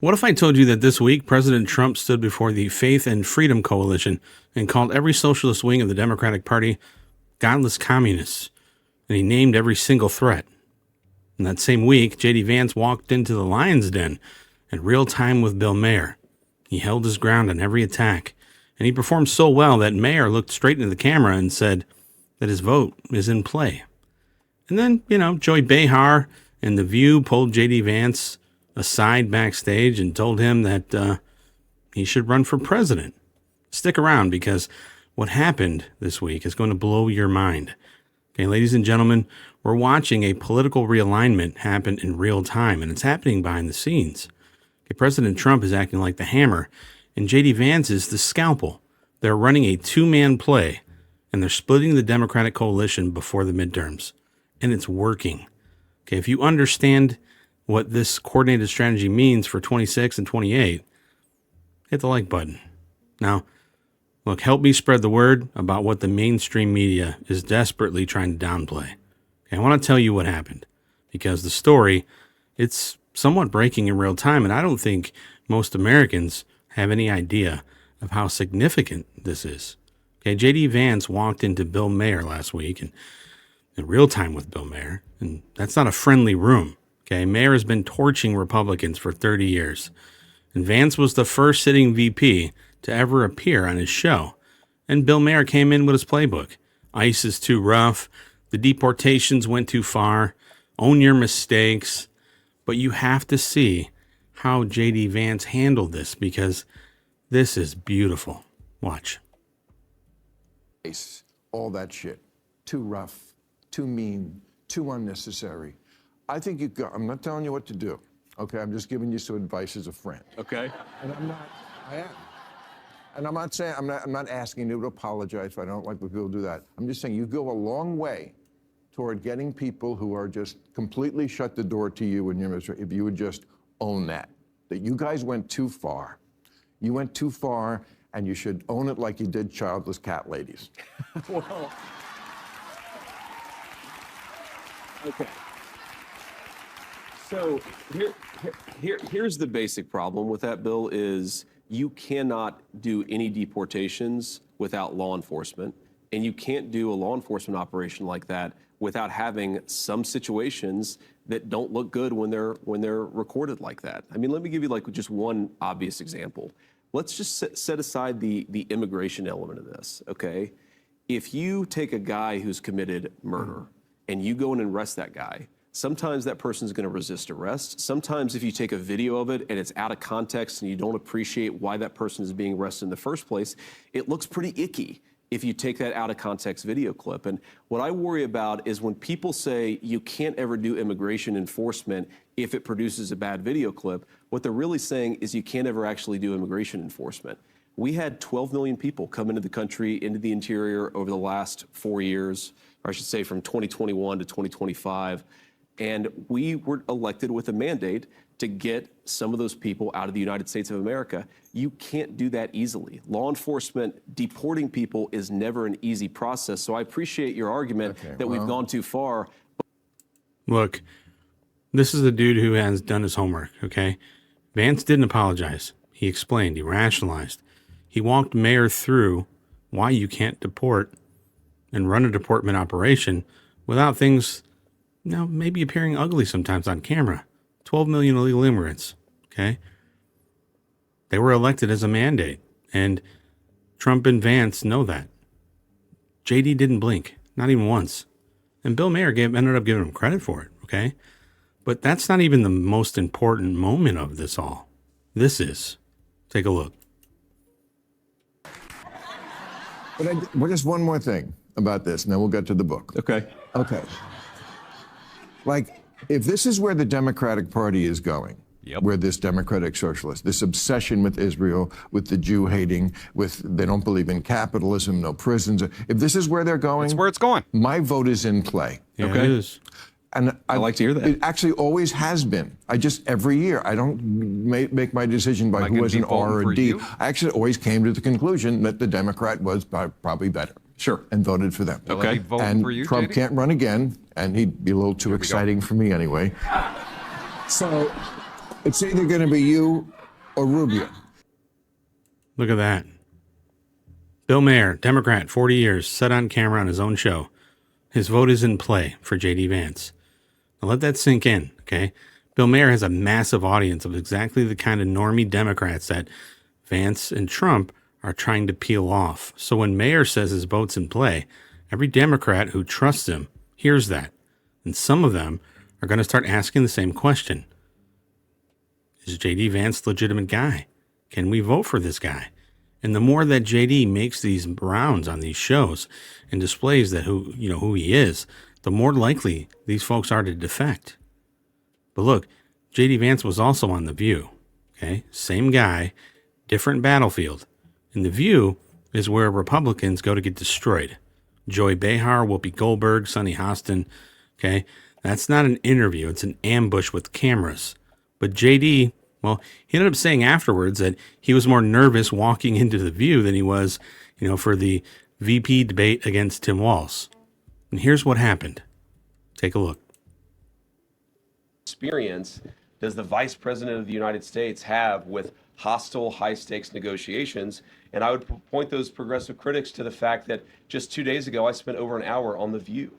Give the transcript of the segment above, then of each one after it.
What if I told you that this week President Trump stood before the Faith and Freedom Coalition and called every socialist wing of the Democratic Party godless communists, and he named every single threat? In that same week, JD Vance walked into the lion's den in real time with Bill Maher. He held his ground on every attack, and he performed so well that Maher looked straight into the camera and said that his vote is in play. And then, Joy Behar and The View pulled JD Vance aside backstage and told him that he should run for president. Stick around, because what happened this week is going to blow your mind. Okay, ladies and gentlemen, we're watching a political realignment happen in real time, and it's happening behind the scenes. Okay, President Trump is acting like the hammer, and JD Vance is the scalpel. They're running a two-man play, and they're splitting the Democratic coalition before the midterms, and it's working. Okay, if you understand what this coordinated strategy means for 26 and 28, hit the like button. Now, look, help me spread the word about what the mainstream media is desperately trying to downplay. Okay, I want to tell you what happened, because the story, it's somewhat breaking in real time, and I don't think most Americans have any idea of how significant this is. Okay, JD Vance walked into Bill Maher last week and in real time with Bill Maher, and that's not a friendly room. Okay, Maher has been torching Republicans for 30 years, and Vance was the first sitting VP to ever appear on his show. And Bill Maher came in with his playbook. ICE is too rough. The deportations went too far. Own your mistakes. But you have to see how JD Vance handled this, because this is beautiful. Watch. All that shit. Too rough, too mean, too unnecessary. I think I'm not telling you what to do, okay? I'm just giving you some advice as a friend. Okay. And I am. And I'm not saying, I'm not asking you to apologize if I don't like when people do that. I'm just saying you go a long way toward getting people who are just completely shut the door to you and your misery, if you would just own that you guys went too far. You went too far, and you should own it like you did childless cat ladies. Well, okay. So here's the basic problem with that bill is you cannot do any deportations without law enforcement, and you can't do a law enforcement operation like that without having some situations that don't look good when they're recorded like that. I mean, let me give you like just one obvious example. Let's just set aside the immigration element of this, okay? If you take a guy who's committed murder and you go in and arrest that guy, sometimes that person's going to resist arrest. Sometimes if you take a video of it and it's out of context and you don't appreciate why that person is being arrested in the first place, it looks pretty icky if you take that out of context video clip. And what I worry about is when people say you can't ever do immigration enforcement if it produces a bad video clip, what they're really saying is you can't ever actually do immigration enforcement. We had 12 million people come into the country, into the interior over the last 4 years, or I should say from 2021 to 2025. And we were elected with a mandate to get some of those people out of the United States of America. You can't do that easily. Law enforcement deporting people is never an easy process. So I appreciate your argument that we've gone too far. Look, this is the dude who has done his homework, okay? Vance didn't apologize. He explained, he rationalized. He walked Maher through why you can't deport and run a deportment operation without things, maybe appearing ugly sometimes on camera. 12 million illegal immigrants, okay? They were elected as a mandate, and Trump and Vance know that. JD didn't blink, not even once. And Bill Maher ended up giving him credit for it, okay? But that's not even the most important moment of this all. This is. Take a look. But just one more thing about this, and then we'll get to the book. Okay. Okay. Like, if this is where the Democratic Party is going, where this democratic socialist, this obsession with Israel, with the Jew hating, with they don't believe in capitalism, no prisons, if this is where they're going, that's where it's going. My vote is in play. Yeah, okay. It is. And I like to hear that. It actually always has been. Every year, I don't make my decision by who was an R or a D. I actually always came to the conclusion that the Democrat was probably better. Sure. And voted for them. Okay. And for you, Trump JD? can't run again, and he'd be a little too exciting for me anyway. So It's either going to be you or Rubio. Look at that. Bill Maher, Democrat, 40 years, said on camera on his own show, his vote is in play for JD Vance. Now let that sink in, okay? Bill Maher has a massive audience of exactly the kind of normie Democrats that Vance and Trump are trying to peel off. So when Maher says his vote's in play, every Democrat who trusts him hears that. And some of them are going to start asking the same question. Is JD Vance a legitimate guy? Can we vote for this guy? And the more that JD makes these rounds on these shows and displays that who he is, the more likely these folks are to defect. But look, JD Vance was also on The View. Okay, same guy, different battlefield. And The View is where Republicans go to get destroyed. Joy Behar, Whoopi Goldberg, Sonny Hostin. Okay, that's not an interview; it's an ambush with cameras. But JD, well, he ended up saying afterwards that he was more nervous walking into The View than he was, for the VP debate against Tim Walz. And here's what happened. Take a look. Experience does the Vice President of the United States have with hostile, high-stakes negotiations? And I would point those progressive critics to the fact that just 2 days ago, I spent over an hour on The View.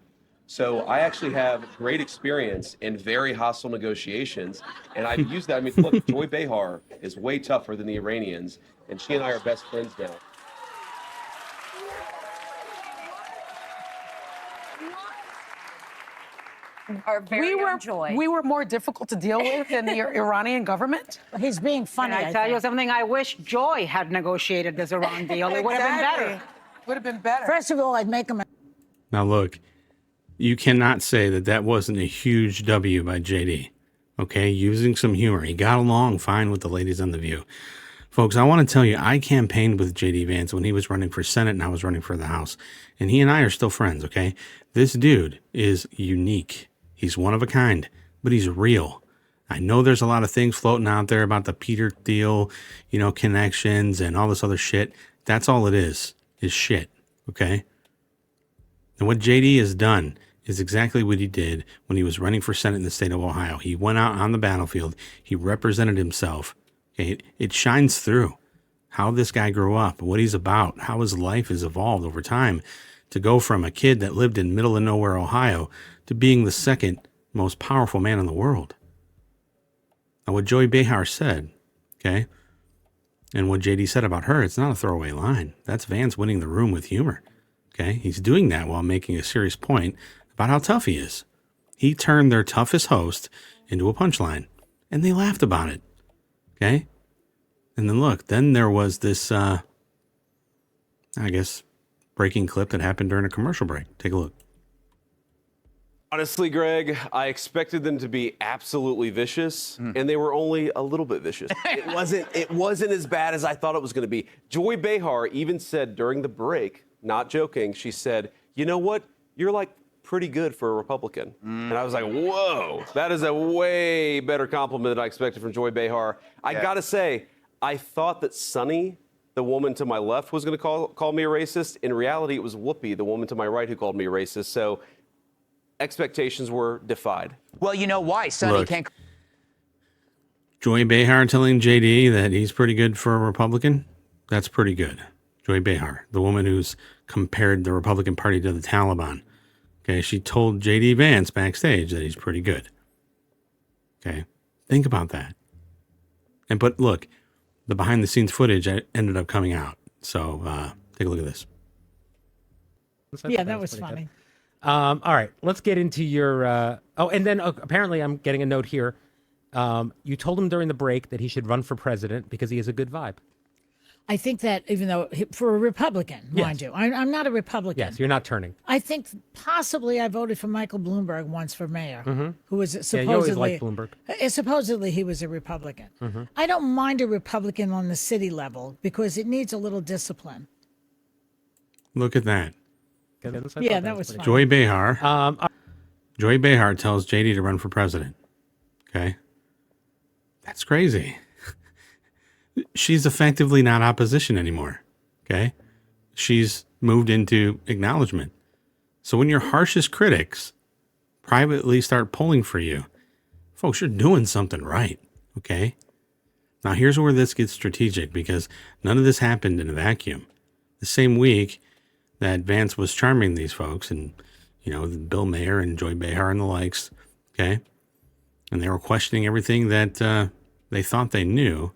So I actually have great experience in very hostile negotiations, and I've used that. I mean, look, Joy Behar is way tougher than the Iranians, and she and I are best friends now. Our very own Joy. We were more difficult to deal with than the Iranian government. He's being funny. And I tell you something, I wish Joy had negotiated this Iran deal. It would have been better. Would have been better. First of all, I'd make him. Now look, you cannot say that wasn't a huge W by JD. Okay, using some humor. He got along fine with the ladies on The View. Folks, I want to tell you, I campaigned with JD Vance when he was running for Senate and I was running for the House. And he and I are still friends, okay? This dude is unique. He's one of a kind, but he's real. I know there's a lot of things floating out there about the Peter Thiel, connections and all this other shit. That's all it is shit, okay? And what JD has done is exactly what he did when he was running for Senate in the state of Ohio. He went out on the battlefield. He represented himself. Okay? It shines through how this guy grew up, what he's about, how his life has evolved over time to go from a kid that lived in middle of nowhere, Ohio, to being the second most powerful man in the world. Now, what Joy Behar said, okay, and what JD said about her, it's not a throwaway line. That's Vance winning the room with humor. Okay, he's doing that while making a serious point about how tough he is. He turned their toughest host into a punchline, and they laughed about it. Okay, and then look, then there was this, breaking clip that happened during a commercial break. Take a look. Honestly, Greg, I expected them to be absolutely vicious, and they were only a little bit vicious. It wasn't as bad as I thought it was going to be. Joy Behar even said during the break, not joking, she said, "You know what? You're like pretty good for a Republican." And I was like, whoa, that is a way better compliment than I expected from Joy Behar. I gotta say, I thought that Sonny, the woman to my left, was going to call me a racist. In reality, it was Whoopi, the woman to my right, who called me a racist. So expectations were defied. Well, you know why Sonny can't. Joy Behar telling JD that he's pretty good for a Republican. That's pretty good. Joy Behar, the woman who's compared the Republican Party to the Taliban. Okay, she told JD Vance backstage that he's pretty good. Okay, think about that. But look, the behind-the-scenes footage ended up coming out. So take a look at this. Yeah, that was funny. All right, let's get into your... and then apparently I'm getting a note here. You told him during the break that he should run for president because he has a good vibe. I think that even though for a Republican, mind you, I'm not a Republican. Yes, you're not turning. I think possibly I voted for Michael Bloomberg once for mayor, who was supposedly... Yeah, you always liked Bloomberg. Supposedly he was a Republican. I don't mind a Republican on the city level because it needs a little discipline. Look at that. Yeah, that was fun. Joy Behar. Joy Behar tells JD to run for president. Okay? That's crazy. She's effectively not opposition anymore. Okay? She's moved into acknowledgement. So when your harshest critics privately start pulling for you, folks, you're doing something right. Okay? Now, here's where this gets strategic, because none of this happened in a vacuum. The same week that Vance was charming these folks, and, Bill Maher and Joy Behar and the likes, okay? And they were questioning everything that they thought they knew.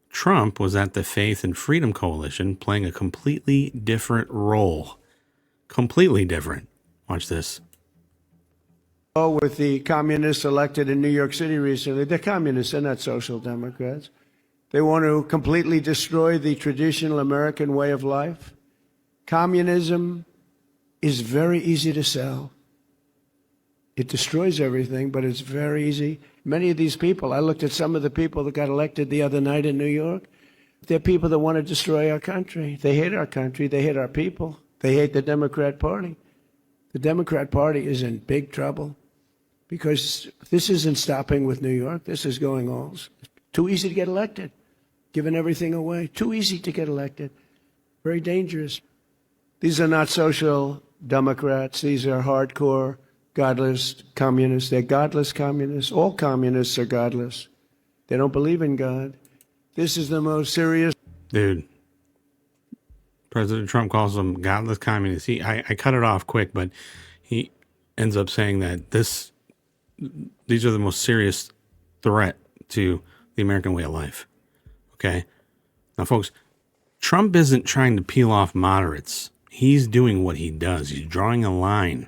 Trump was at the Faith and Freedom Coalition playing a completely different role. Completely different. Watch this. With the communists elected in New York City recently, they're communists, they're not social democrats. They want to completely destroy the traditional American way of life. Communism is very easy to sell. It destroys everything, but it's very easy. Many of these people, I looked at some of the people that got elected the other night in New York. They're people that want to destroy our country. They hate our country. They hate our people. They hate the Democrat Party. The Democrat Party is in big trouble because this isn't stopping with New York. This is going all. Too easy to get elected, giving everything away. Too easy to get elected. Very dangerous. These are not social Democrats. These are hardcore godless communists. They're godless communists. All communists are godless. They don't believe in God. This is the most serious. Dude, President Trump calls them godless communists. I cut it off quick, but he ends up saying that these are the most serious threat to the American way of life. Okay? Now, folks, Trump isn't trying to peel off moderates. He's doing what he does. He's drawing a line.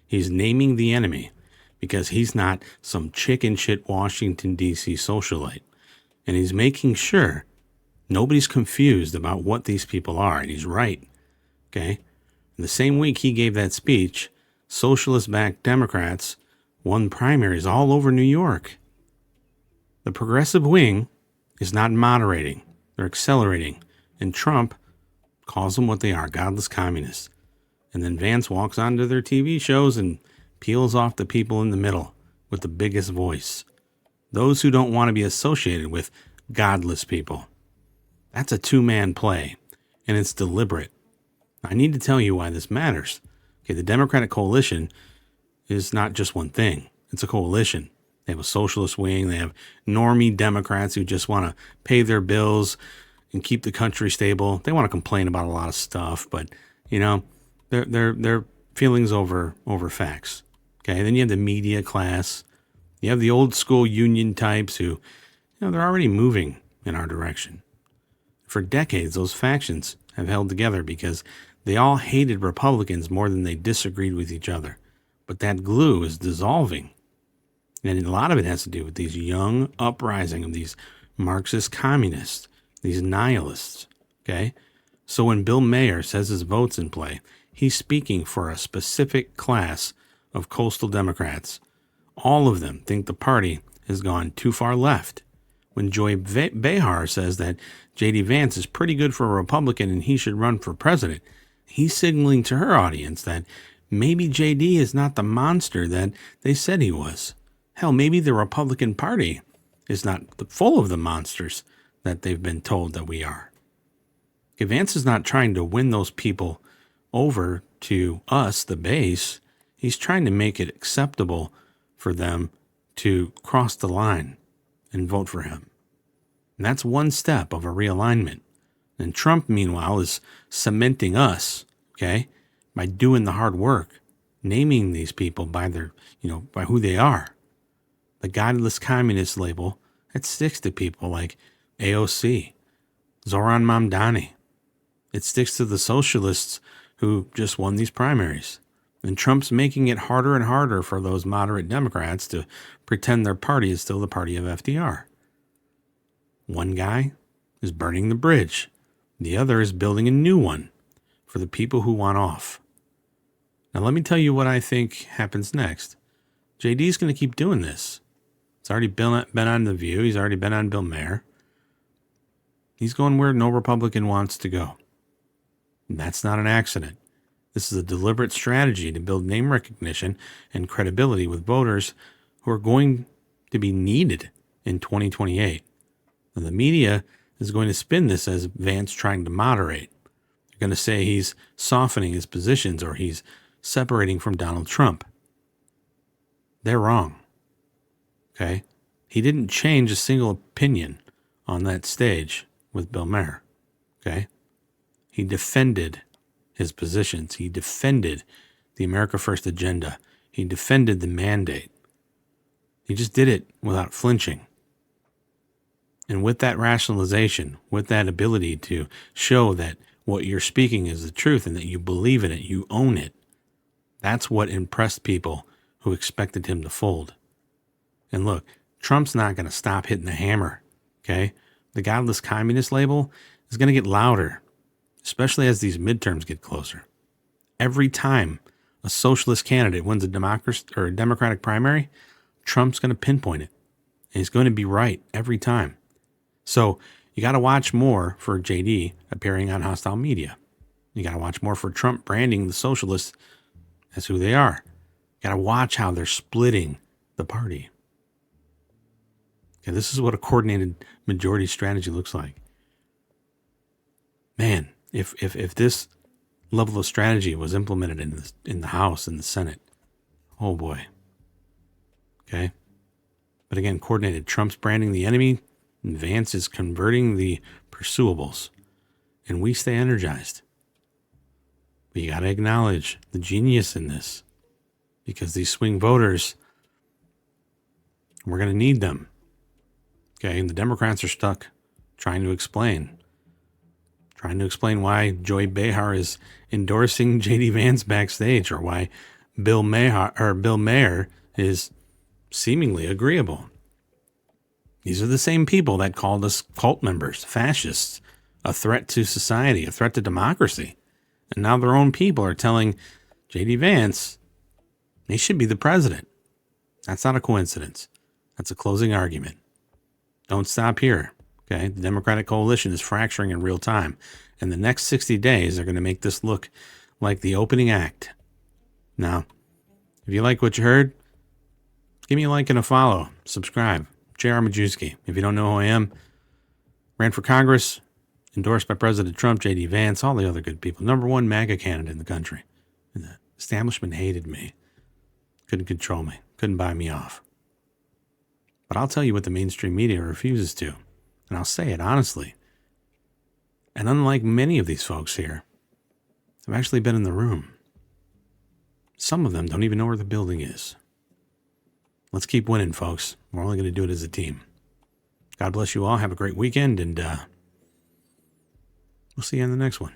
He's naming the enemy because he's not some chicken shit Washington, D.C. socialite. And he's making sure nobody's confused about what these people are. And he's right. Okay? In the same week he gave that speech, socialist-backed Democrats won primaries all over New York. The progressive wing is not moderating. They're accelerating. And Trump calls them what they are, godless communists. And then Vance walks onto their TV shows and peels off the people in the middle with the biggest voice. Those who don't want to be associated with godless people. That's a two-man play, and it's deliberate. I need to tell you why this matters. Okay, the Democratic coalition is not just one thing. It's a coalition. They have a socialist wing. They have normie Democrats who just want to pay their bills and keep the country stable. They want to complain about a lot of stuff, but, they're feelings over facts. Okay, then you have the media class. You have the old school union types who, they're already moving in our direction. For decades, those factions have held together because they all hated Republicans more than they disagreed with each other. But that glue is dissolving. And a lot of it has to do with these young uprising of these Marxist communists, these nihilists. Okay? So when Bill Maher says his vote's in play, he's speaking for a specific class of coastal Democrats. All of them think the party has gone too far left. When Joy Behar says that JD Vance is pretty good for a Republican and he should run for president, he's signaling to her audience that maybe JD is not the monster that they said he was. Hell, maybe the Republican Party is not full of the monsters that they've been told that we are. Okay, Vance is not trying to win those people over to us, the base. He's trying to make it acceptable for them to cross the line and vote for him. And that's one step of a realignment. And Trump, meanwhile, is cementing us, okay, by doing the hard work, naming these people by their, by who they are. The godless communist label, that sticks to people like AOC, Zoran Mamdani. It sticks to the socialists who just won these primaries. And Trump's making it harder and harder for those moderate Democrats to pretend their party is still the party of FDR. One guy is burning the bridge. The other is building a new one for the people who want off. Now, let me tell you what I think happens next. JD's going to keep doing this. It's already been on The View. He's already been on Bill Maher. He's going where no Republican wants to go. And that's not an accident. This is a deliberate strategy to build name recognition and credibility with voters who are going to be needed in 2028. Now, the media is going to spin this as Vance trying to moderate. They're going to say he's softening his positions or he's separating from Donald Trump. They're wrong. Okay? He didn't change a single opinion on that stage with Bill Maher. Okay? He defended his positions. He defended the America First agenda. He defended the mandate. He just did it without flinching. And with that rationalization, with that ability to show that what you're speaking is the truth and that you believe in it, you own it, that's what impressed people who expected him to fold. And look, Trump's not going to stop hitting the hammer, okay? The godless communist label is going to get louder, especially as these midterms get closer. Every time a socialist candidate wins a Democratic primary, Trump's going to pinpoint it. And he's going to be right every time. So you got to watch more for JD appearing on hostile media. You got to watch more for Trump branding the socialists as who they are. You got to watch how they're splitting the party. Okay, this is what a coordinated majority strategy looks like. Man, if this level of strategy was implemented in the House and the Senate, oh boy. Okay? But again, coordinated. Trump's branding the enemy, and Vance is converting the pursuables. And we stay energized. But you got to acknowledge the genius in this. Because these swing voters, we're going to need them. Okay? And the Democrats are stuck trying to explain why Joy Behar is endorsing JD Vance backstage, or why Bill Maher is seemingly agreeable. These are the same people that called us cult members, fascists, a threat to society, a threat to democracy. And now their own people are telling JD Vance he should be the president. That's not a coincidence. That's a closing argument. Don't stop here. Okay, the Democratic coalition is fracturing in real time, and the next 60 days are going to make this look like the opening act. Now, if you like what you heard, give me a like and a follow. Subscribe. J.R. Majewski. If you don't know who I am, ran for Congress, endorsed by President Trump, JD Vance, all the other good people. #1 MAGA candidate in the country. And the establishment hated me. Couldn't control me. Couldn't buy me off. But I'll tell you what the mainstream media refuses to. And I'll say it honestly. And unlike many of these folks here, I've actually been in the room. Some of them don't even know where the building is. Let's keep winning, folks. We're only going to do it as a team. God bless you all. Have a great weekend, and we'll see you in the next one.